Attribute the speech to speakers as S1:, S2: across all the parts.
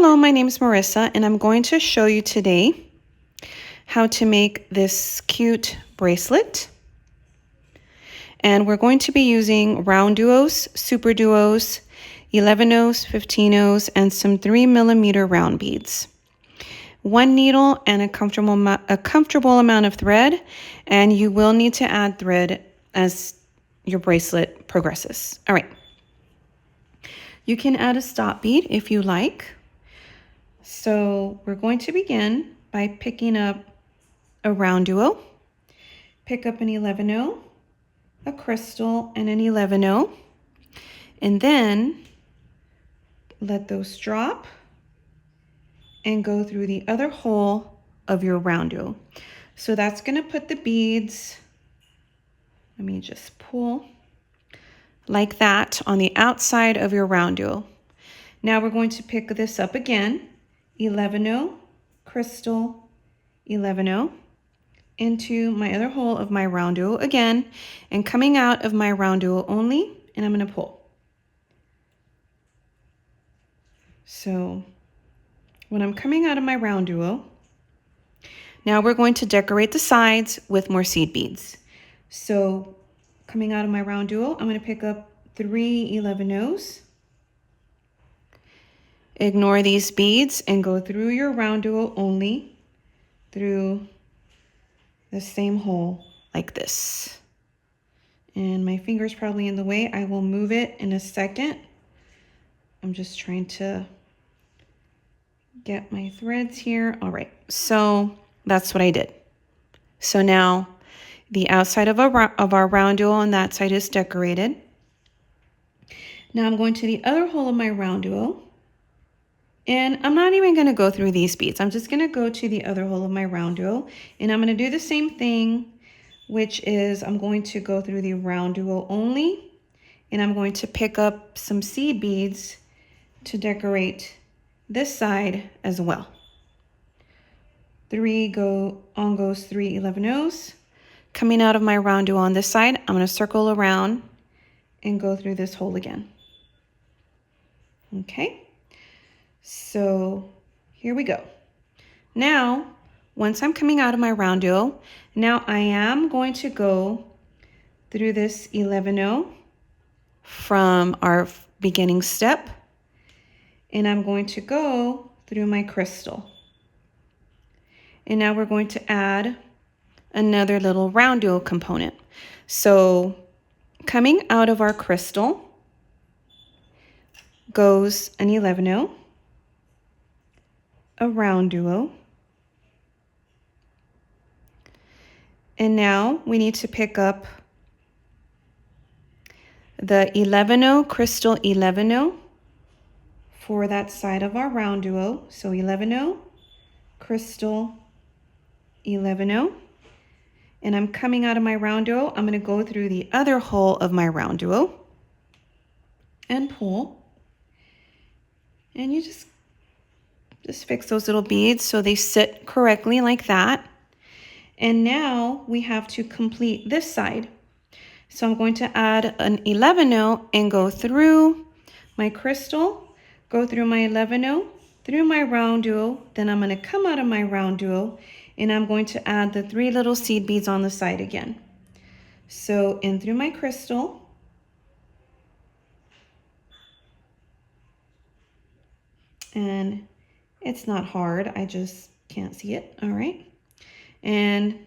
S1: Hello, my name is Marissa, and I'm going to show you today how to make this cute bracelet. And we're going to be using RounDuos, SuperDuos, 11-Os, 15-Os, and some 3mm round beads. One needle and a comfortable amount of thread, and you will need to add thread as your bracelet progresses. All right. You can add a stop bead if you like. So we're going to begin by picking up a RounDuo, pick up an 11-O, a crystal, and an 11-O, and then let those drop and go through the other hole of your RounDuo. So that's going to put the beads, let me just pull, like that on the outside of your RounDuo. Now we're going to pick this up again, 11-O, crystal, 11-O, into my other hole of my RounDuo again, and coming out of my RounDuo only, and I'm going to pull. So when I'm coming out of my RounDuo, now we're going to decorate the sides with more seed beads. So coming out of my RounDuo, I'm going to pick up 3 11-Os. Ignore these beads and go through your RounDuo only through the same hole like this. And my finger's probably in the way. I will move it in a second. I'm just trying to get my threads here. All right, so that's what I did. So now the outside of our RounDuo on that side is decorated. Now I'm going to the other hole of my RounDuo. And I'm not even going to go through these beads. I'm just going to go to the other hole of my RounDuo, and I'm going to do the same thing, which is I'm going to go through the RounDuo only, and I'm going to pick up some seed beads to decorate this side as well. On goes 3 11-Os. Coming out of my RounDuo on this side, I'm going to circle around and go through this hole again. Okay. So here we go. Now, once I'm coming out of my RounDuo, now I am going to go through this 11-O from our beginning step, and I'm going to go through my crystal. And now we're going to add another little RounDuo component. So coming out of our crystal goes an 11-O, a RounDuo, and now we need to pick up the 11-O, crystal 11-O for that side of our RounDuo. So 11-O, crystal 11-O, and I'm coming out of my RounDuo. I'm going to go through the other hole of my RounDuo and pull, and you just fix those little beads so they sit correctly like that. And now we have to complete this side. So I'm going to add an 11-O and go through my crystal, go through my 11-O, through my RounDuo, then I'm going to come out of my RounDuo, and I'm going to add the 3 little seed beads on the side again. So in through my crystal, and it's not hard, I just can't see it. All right. And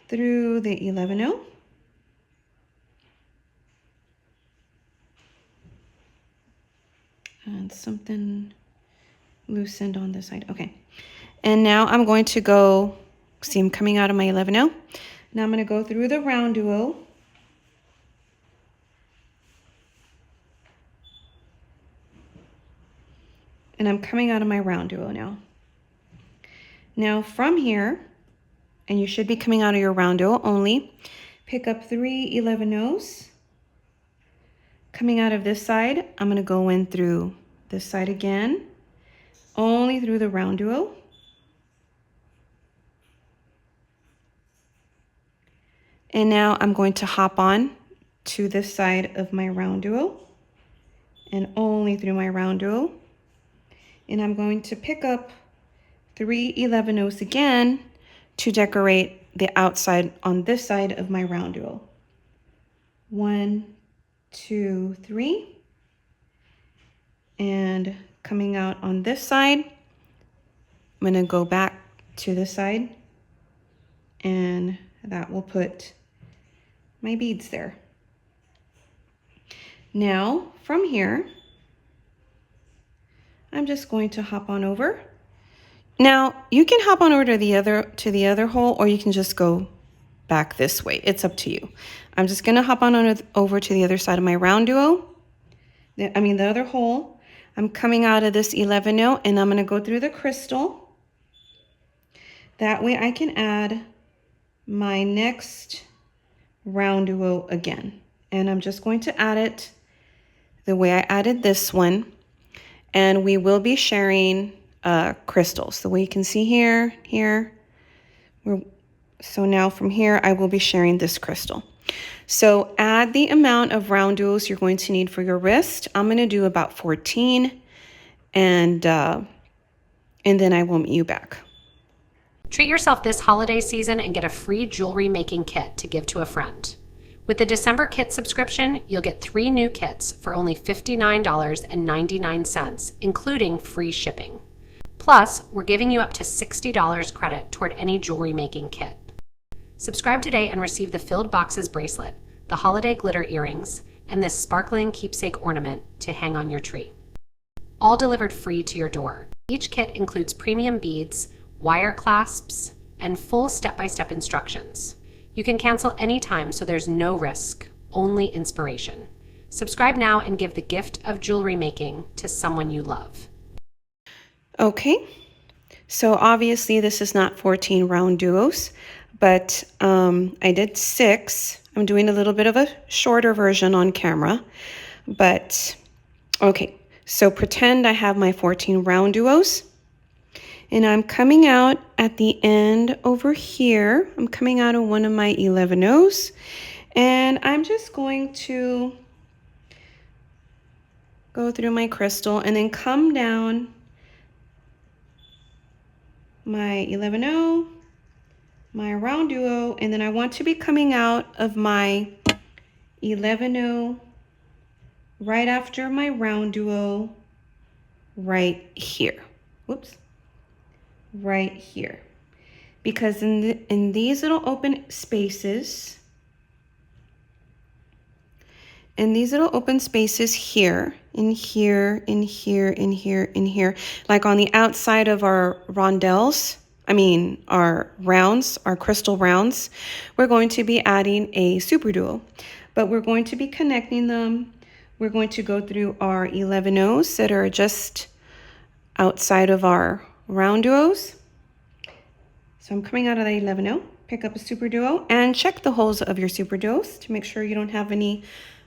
S1: through the 11-O. And something loosened on this side. Okay. And now I'm going to go, see, I'm coming out of my 11-O. Now I'm going to go through the RounDuo. And I'm coming out of my RounDuo now. Now from here, and you should be coming out of your RounDuo only, pick up 3 11-Os. Coming out of this side, I'm going to go in through this side again, only through the RounDuo. And now I'm going to hop on to this side of my RounDuo and only through my RounDuo. And I'm going to pick up 3 11-0s again to decorate the outside on this side of my RounDuo. 1, 2, 3. And coming out on this side, I'm going to go back to this side, and that will put my beads there. Now from here, I'm just going to hop on over. Now you can hop on over to the other hole, or you can just go back this way. It's up to you. I'm just gonna hop on over to the other side of my RounDuo. The other hole. I'm coming out of this 11-0, and I'm gonna go through the crystal. That way I can add my next RounDuo again. And I'm just going to add it the way I added this one. And we will be sharing crystals. The way you can see here. So now from here, I will be sharing this crystal. So add the amount of RounDuos you're going to need for your wrist. I'm going to do about 14, and then I will meet you back.
S2: Treat yourself this holiday season and get a free jewelry making kit to give to a friend. With the December kit subscription, you'll get 3 new kits for only $59.99, including free shipping. Plus, we're giving you up to $60 credit toward any jewelry making kit. Subscribe today and receive the Filled Boxes bracelet, the holiday glitter earrings, and this sparkling keepsake ornament to hang on your tree. All delivered free to your door. Each kit includes premium beads, wire clasps, and full step-by-step instructions. You can cancel anytime, so there's no risk, only inspiration. Subscribe now and give the gift of jewelry making to someone you love.
S1: Okay, so obviously this is not 14 RounDuos, but I did 6. I'm doing a little bit of a shorter version on camera, but okay. So pretend I have my 14 RounDuos, and I'm coming out at the end over here. I'm coming out of one of my 11-0s, and I'm just going to go through my crystal and then come down my 11-0, my RounDuo, and then I want to be coming out of my 11-0 right after my RounDuo right here. Whoops. Right here. Because in these little open spaces, here, in here, in here, in here, in here, like on the outside of our our rounds, our crystal rounds, we're going to be adding a SuperDuo, but we're going to be connecting them. We're going to go through our 11-0s that are just outside of our RounDuos. So I'm coming out of the 11-0, pick up a SuperDuo, and check the holes of your SuperDuos to make sure you don't have any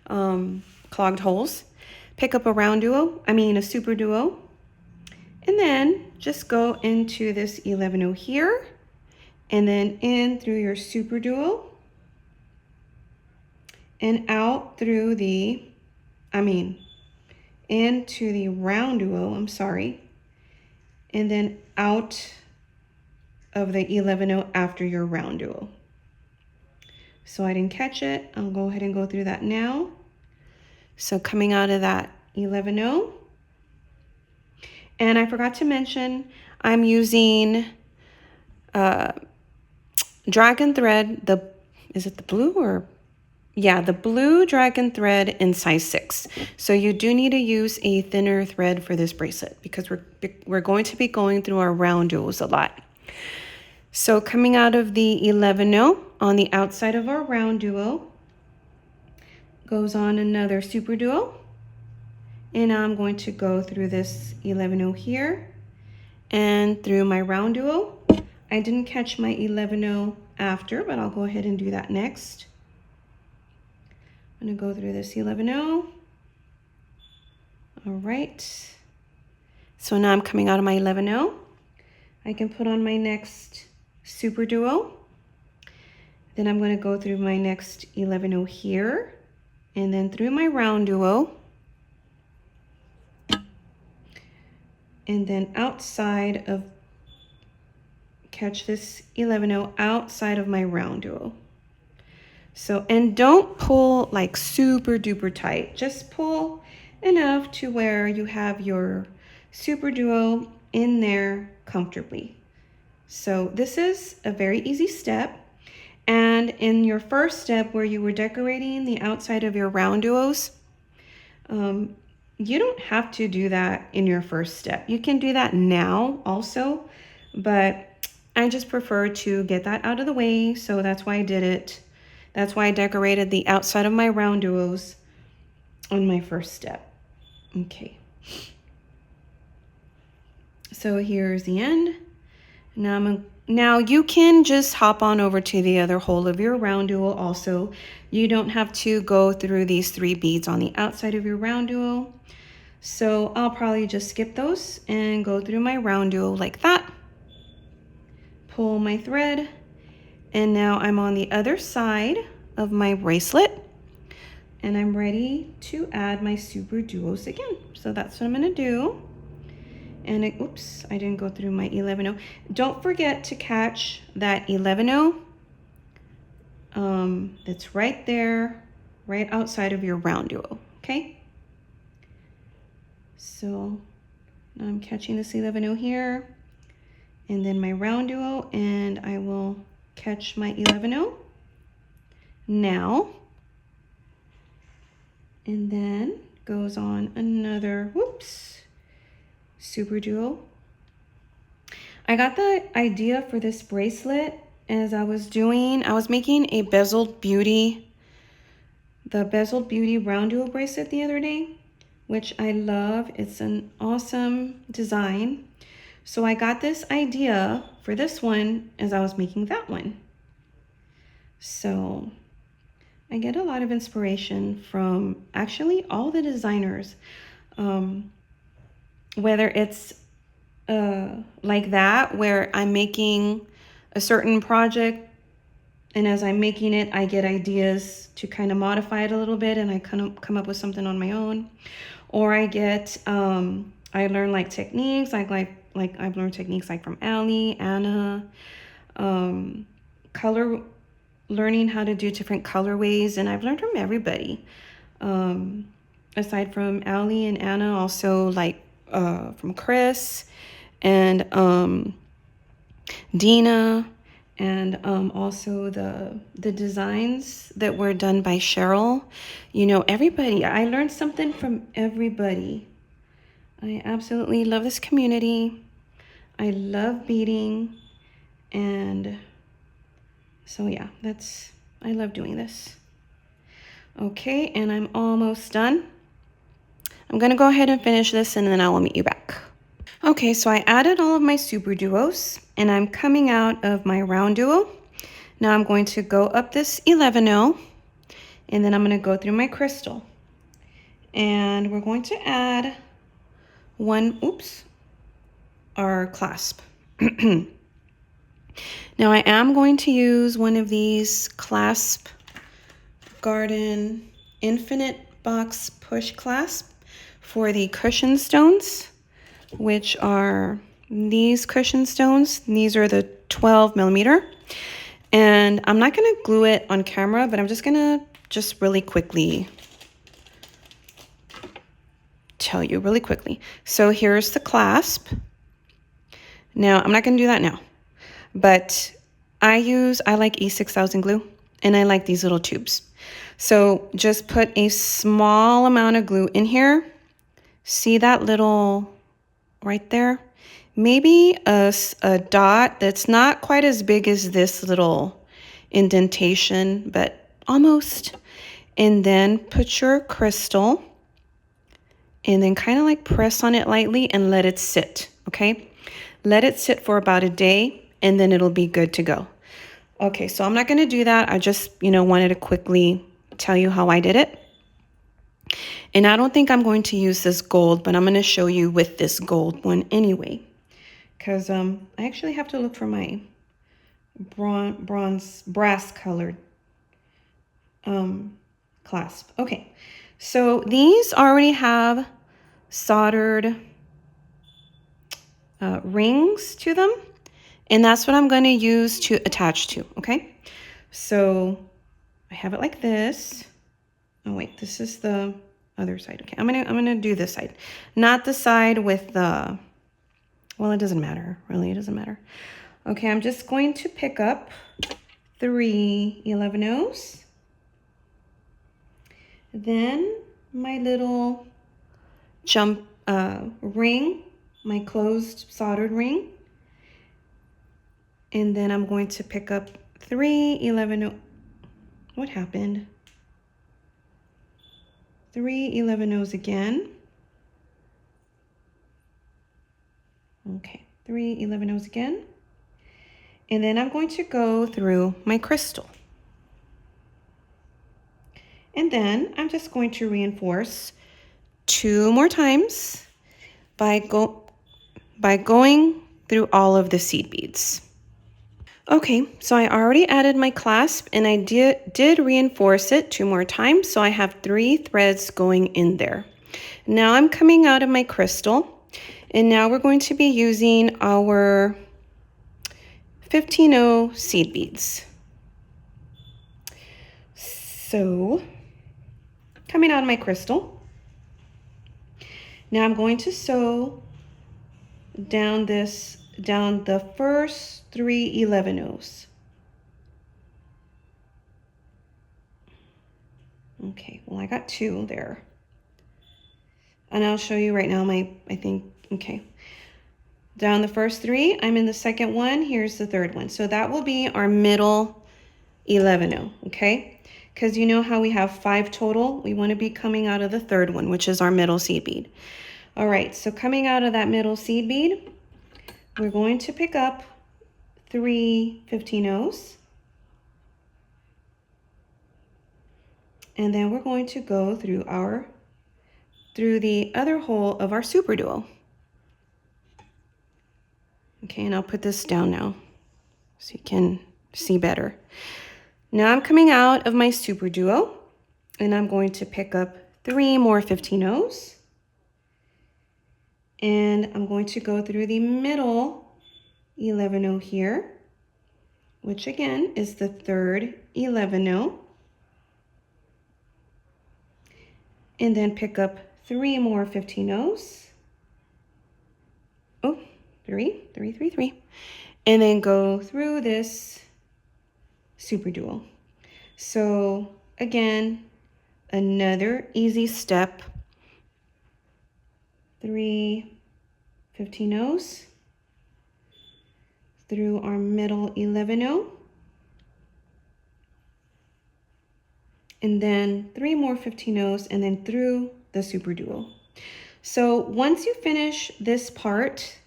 S1: clogged holes. Pick up a SuperDuo, and then just go into this 11-0 here, and then in through your SuperDuo, and out through the, into the RounDuo, and then out of the 11-0 after your RounDuo. So I didn't catch it. I'll go ahead and go through that now. So coming out of that 11-0. And I forgot to mention, I'm using dragon thread, is it the blue or? Yeah, the blue dragon thread in size 6. So you do need to use a thinner thread for this bracelet because we're going to be going through our RounDuos a lot. So coming out of the 11-0 on the outside of our RounDuo goes on another SuperDuo, and I'm going to go through this 11-0 here and through my RounDuo. I didn't catch my 11-0 after, but I'll go ahead and do that next. I'm going to go through this 11-0. All right. So now I'm coming out of my 11-0. I can put on my next SuperDuo. Then I'm going to go through my next 11-0 here, and then through my RounDuo. and then outside of, catch this 11-0 outside of my RounDuo. So, and don't pull like super duper tight, just pull enough to where you have your SuperDuo in there comfortably. So this is a very easy step. And in your first step where you were decorating the outside of your RounDuos, you don't have to do that in your first step. You can do that now also, but I just prefer to get that out of the way. So that's why I did it. That's why I decorated the outside of my RounDuos on my first step. Okay. So here's the end. Now you can just hop on over to the other hole of your RounDuo also. You don't have to go through these 3 beads on the outside of your RounDuo. So I'll probably just skip those and go through my RounDuo like that. Pull my thread. And now I'm on the other side of my bracelet. And I'm ready to add my SuperDuos again. So that's what I'm gonna do. And oops, I didn't go through my 11-0. Don't forget to catch that 11-0 that's right there, right outside of your RounDuo, okay? So now I'm catching this 11-0 here, and then my RounDuo, and I will catch my 11-0 now, and then goes on another, whoops, SuperDuo. I got the idea for this bracelet as I was making a bezeled beauty, the bezeled beauty RounDuo bracelet the other day, which I love. It's an awesome design. So I got this idea for this one as I was making that one. So I get a lot of inspiration from actually all the designers, whether it's like that, where I'm making a certain project, and as I'm making it, I get ideas to kind of modify it a little bit, and I kind of come up with something on my own. Or I get, I learn like techniques, like I've learned techniques like from Allie, Anna, learning how to do different colorways, and I've learned from everybody. Aside from Allie and Anna, also like from Chris and Dina, and also the designs that were done by Cheryl. You know, everybody, I learned something from everybody. I absolutely love this community. I love beading, and so yeah, I love doing this. Okay, and I'm almost done. I'm gonna go ahead and finish this, and then I will meet you back. Okay, so I added all of my SuperDuos, and I'm coming out of my RounDuo. Now I'm going to go up this 11-0, and then I'm going to go through my crystal. And we're going to add our clasp. Now I am going to use one of these Clasp Garden Infinite Box Push Clasp for the cushion stones, which are these cushion stones. These are the 12mm. And I'm not going to glue it on camera, but I'm just going to really quickly tell you really quickly. So here's the clasp. Now, I'm not going to do that now, but I like E6000 glue, and I like these little tubes. So just put a small amount of glue in here. See that little right there? Maybe a dot that's not quite as big as this little indentation, but almost. And then put your crystal, and then kind of like press on it lightly and let it sit, okay? Let it sit for about a day, and then it'll be good to go. Okay, so I'm not going to do that. I just, wanted to quickly tell you how I did it. And I don't think I'm going to use this gold, but I'm going to show you with this gold one anyway. Because I actually have to look for my brass colored clasp. Okay, so these already have soldered rings to them. And that's what I'm going to use to attach to, okay? So I have it like this. Oh wait, this is the other side. Okay, I'm gonna do this side. Not the side with the, well, it doesn't matter, really, it doesn't matter. Okay, I'm just going to pick up 3 11-0s. Then my little jump ring, my closed soldered ring. And then I'm going to pick up 3 11-0. What happened? 3 11-0s again. Okay, 3 11-0s again. And then I'm going to go through my crystal. And then I'm just going to reinforce 2 more times by going through all of the seed beads. Okay, so I already added my clasp and I did reinforce it 2 more times. So I have 3 threads going in there. Now I'm coming out of my crystal and now we're going to be using our 15-0 seed beads. So coming out of my crystal, now I'm going to sew down the first 3 11-0s. Okay, well I got 2 there. And I'll show you right now okay. Down the first 3, I'm in the second one, here's the third one. So that will be our middle 11-0, okay? Because you know how we have 5 total? We want to be coming out of the third one, which is our middle seed bead. All right, so coming out of that middle seed bead, we're going to pick up 3 15-0s. And then we're going to go through the other hole of our SuperDuo. Okay, and I'll put this down now so you can see better. Now I'm coming out of my SuperDuo and I'm going to pick up 3 more 15-0s. And I'm going to go through the middle 11-0 here, which again is the third 11-0. And then pick up 3 more 15-0s. Oh, 3. And then go through this SuperDuo. So again, another easy step. 3 15-0s through our middle 11-0. And then 3 more 15-0s and then through the SuperDuo. So once you finish this part,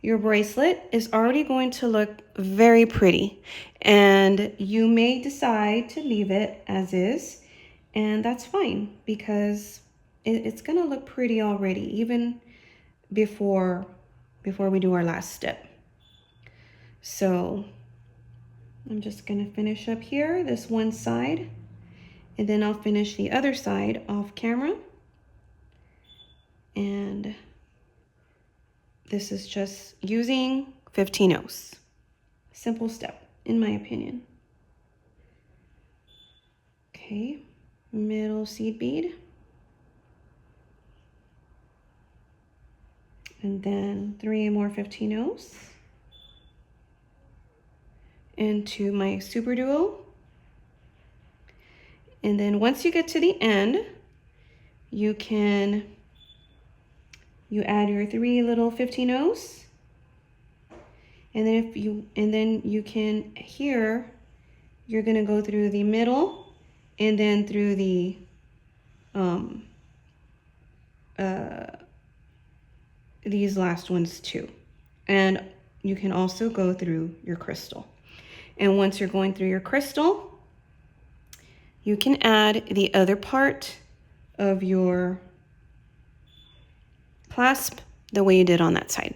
S1: your bracelet is already going to look very pretty, and you may decide to leave it as is, and that's fine because it's gonna look pretty already, even before we do our last step. So I'm just gonna finish up here, this one side, and then I'll finish the other side off camera. And this is just using 15-0s. Simple step, in my opinion. Okay, middle seed bead. And then 3 more 15-0s. Into my SuperDuo. And then once you get to the end, you add your 3 little 15-0s. And then you can here, you're gonna go through the middle and then through the these last ones too. And you can also go through your crystal. And once you're going through your crystal, you can add the other part of your clasp the way you did on that side.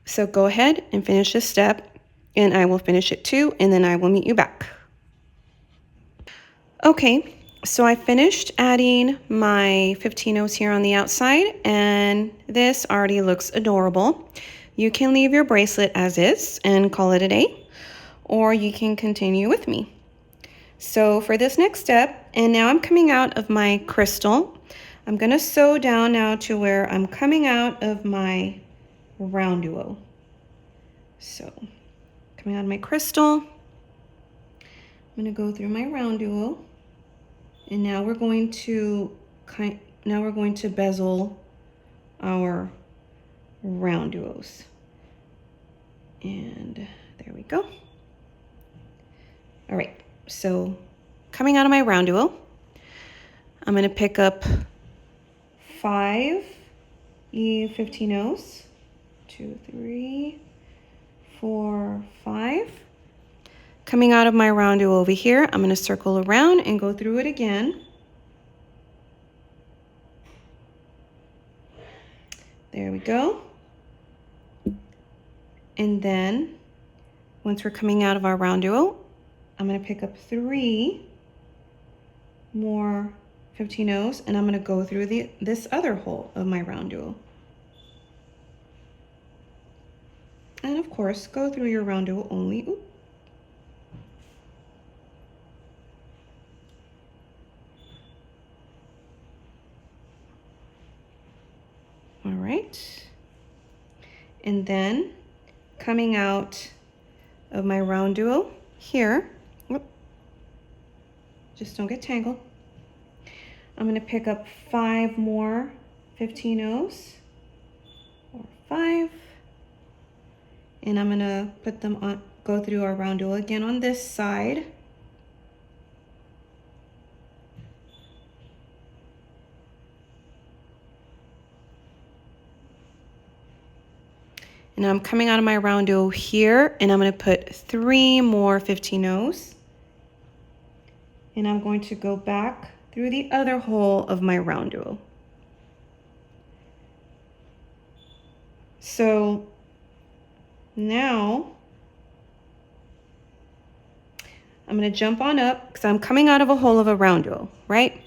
S1: So go ahead and finish this step, and I will finish it too, and then I will meet you back. Okay, so I finished adding my 15-0s here on the outside, and this already looks adorable. You can leave your bracelet as is and call it a day, or you can continue with me. So for this next step, and now I'm coming out of my crystal, I'm going to sew down now to where I'm coming out of my RounDuo. So coming out of my crystal, I'm going to go through my RounDuo, and now we're going to bezel our RounDuos. And there we go. All right, so coming out of my RounDuo, I'm going to pick up 5 E15Os, 2, 3, 4, 5. Coming out of my RounDuo over here, I'm going to circle around and go through it again. There we go. And then once we're coming out of our RounDuo, I'm going to pick up 3 more 15Os, and I'm going to go through this other hole of my RounDuo. And of course, go through your RounDuo only. Oops. All right. And then coming out of my RounDuo here, whoop, just don't get tangled. I'm going to pick up 5 more 15Os, or 5, and I'm going to put them on, go through our RounDuo again on this side. And I'm coming out of my RounDuo here, and I'm going to put 3 more 15Os. And I'm going to go back through the other hole of my RounDuo. So now I'm going to jump on up because I'm coming out of a hole of a RounDuo, right?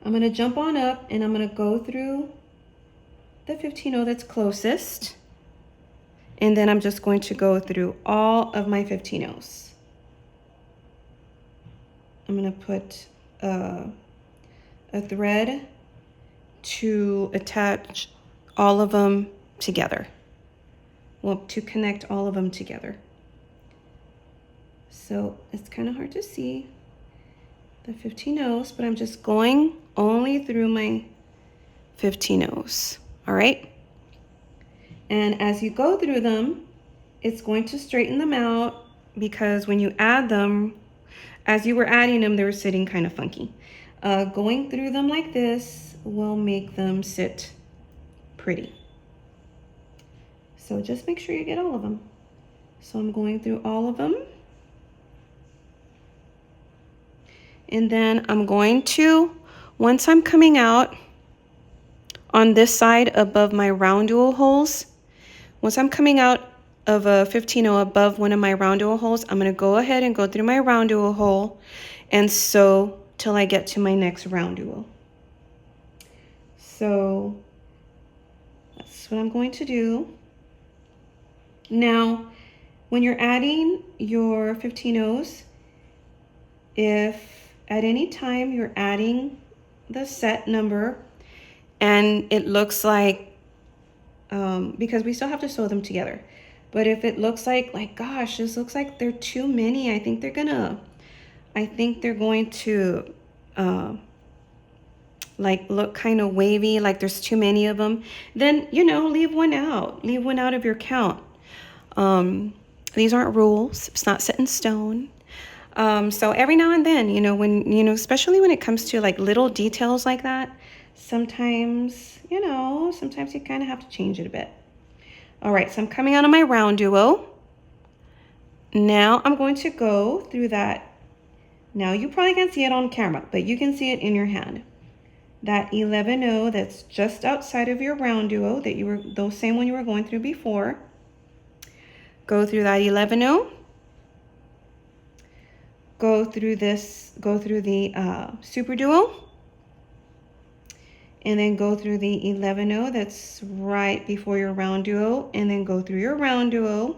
S1: I'm going to jump on up and I'm going to go through the 15O that's closest, and then I'm just going to go through all of my 15Os. I'm going to put a thread to attach all of them together. Well, to connect all of them together. So it's kind of hard to see the 15Os, but I'm just going only through my 15Os. All right. And as you go through them, it's going to straighten them out, because when you add them, as you were adding them, they were sitting kind of funky. Going through them like this will make them sit pretty. So just make sure you get all of them. So I'm going through all of them. And then I'm going to, once I'm coming out on this side above my RounDuo holes, once I'm coming out of a 15O above one of my RounDuo holes, I'm going to go ahead and go through my RounDuo hole and sew till I get to my next RounDuo. So that's what I'm going to do. Now, when you're adding your 15Os, if at any time you're adding the set number and it looks like, because we still have to sew them together, but if it looks like gosh, this looks like they're too many, I think they're going to like look kind of wavy, like there's too many of them, then, you know, leave one out of your count. These aren't rules, it's not set in stone. So every now and then, you know, when, you know, especially when it comes to like little details like that, sometimes, you know, sometimes you kind of have to change it a bit. All right, so I'm coming out of my RounDuo. Now I'm going to go through that. Now you probably can't see it on camera, but you can see it in your hand. That 11O that's just outside of your RounDuo that you were, those same one you were going through before. Go through that 11O. Go through the SuperDuo. and then go through the 11-0 that's right before your RounDuo, and then go through your RounDuo,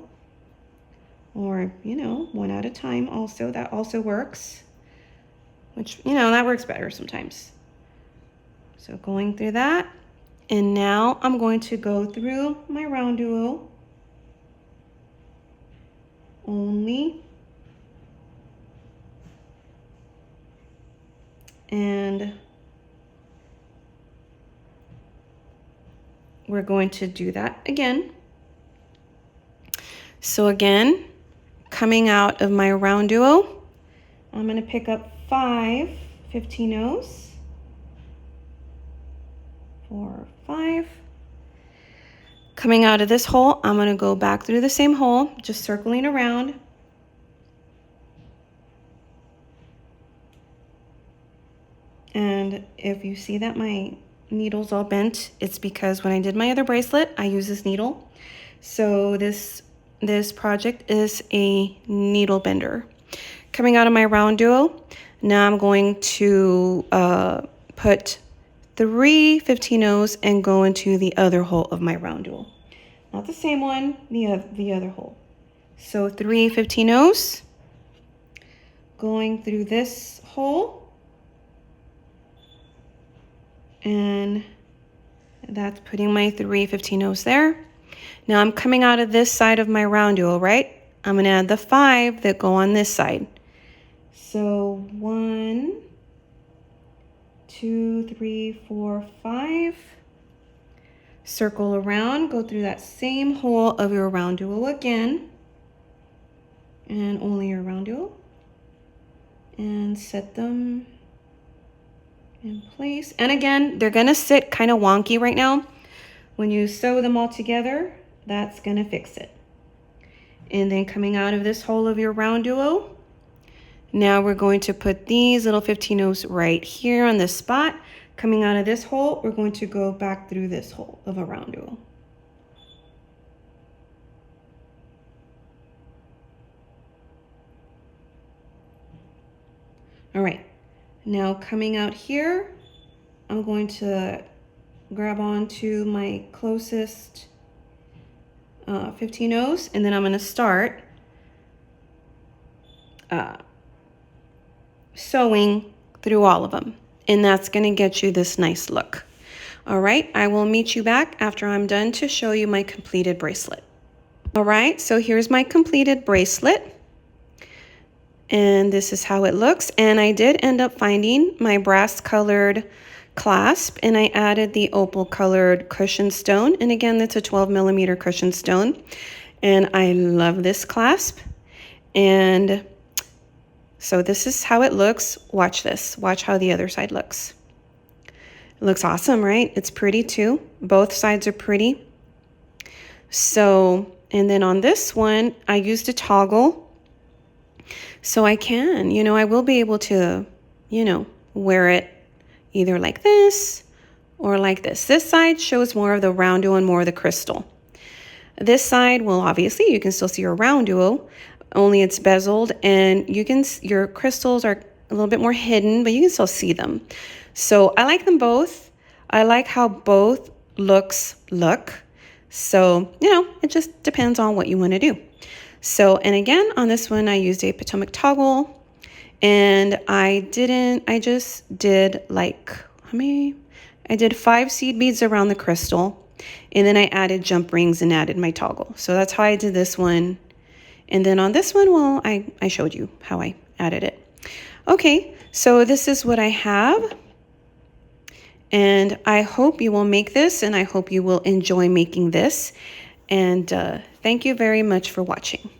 S1: or, you know, one at a time also. That also works, which, you know, that works better sometimes. So going through that, and now I'm going to go through my RounDuo only, and we're going to do that again. So again, coming out of my RounDuo, I'm going to pick up 5 15-0s, 4, 5. Coming out of this hole, I'm going to go back through the same hole, just circling around. And if you see that my needle's all bent, it's because when I did my other bracelet, I used this needle. So this project is a needle bender. Coming out of my RounDuo, now I'm going to put 3 15-0s and go into the other hole of my RounDuo. Not the same one, the other hole. So 3 15-0s, going through this hole, and that's putting my 3 15-0s there. Now I'm coming out of this side of my RounDuo, right? I'm going to add the 5 that go on this side. So 1, 2, 3, 4, 5. Circle around, go through that same hole of your RounDuo again, and only your RounDuo, and set them in place. And again, they're gonna sit kind of wonky right now. When you sew them all together, that's gonna fix it. And then coming out of this hole of your RounDuo, now we're going to put these little 15-0s right here on this spot. Coming out of this hole, we're going to go back through this hole of a RounDuo. All right, now coming out here, I'm going to grab onto my closest 15-0s, and then I'm going to start sewing through all of them. And that's going to get you this nice look. All right, I will meet you back after I'm done to show you my completed bracelet. All right, so here's my completed bracelet. And this is how it looks. And I did end up finding my brass colored clasp, and I added the opal colored cushion stone. And again, that's a 12mm cushion stone. And I love this clasp. And so this is how it looks. Watch this. Watch how the other side looks. It looks awesome, right? It's pretty too. Both sides are pretty. So, and then on this one, I used a toggle. So I can, you know, I will be able to, you know, wear it either like this or like this. This side shows more of the RounDuo and more of the crystal. This side, well, obviously you can still see your RounDuo, only it's bezeled, and you can, your crystals are a little bit more hidden, but you can still see them. So I like them both. I like how both looks look. So, you know, it just depends on what you want to do. So, and again, on this one, I used a Potomac toggle, and I just did like, how many? I did 5 seed beads around the crystal, and then I added jump rings and added my toggle. So that's how I did this one. And then on this one, well, I showed you how I added it. Okay, so this is what I have. And I hope you will make this, and I hope you will enjoy making this. And thank you very much for watching.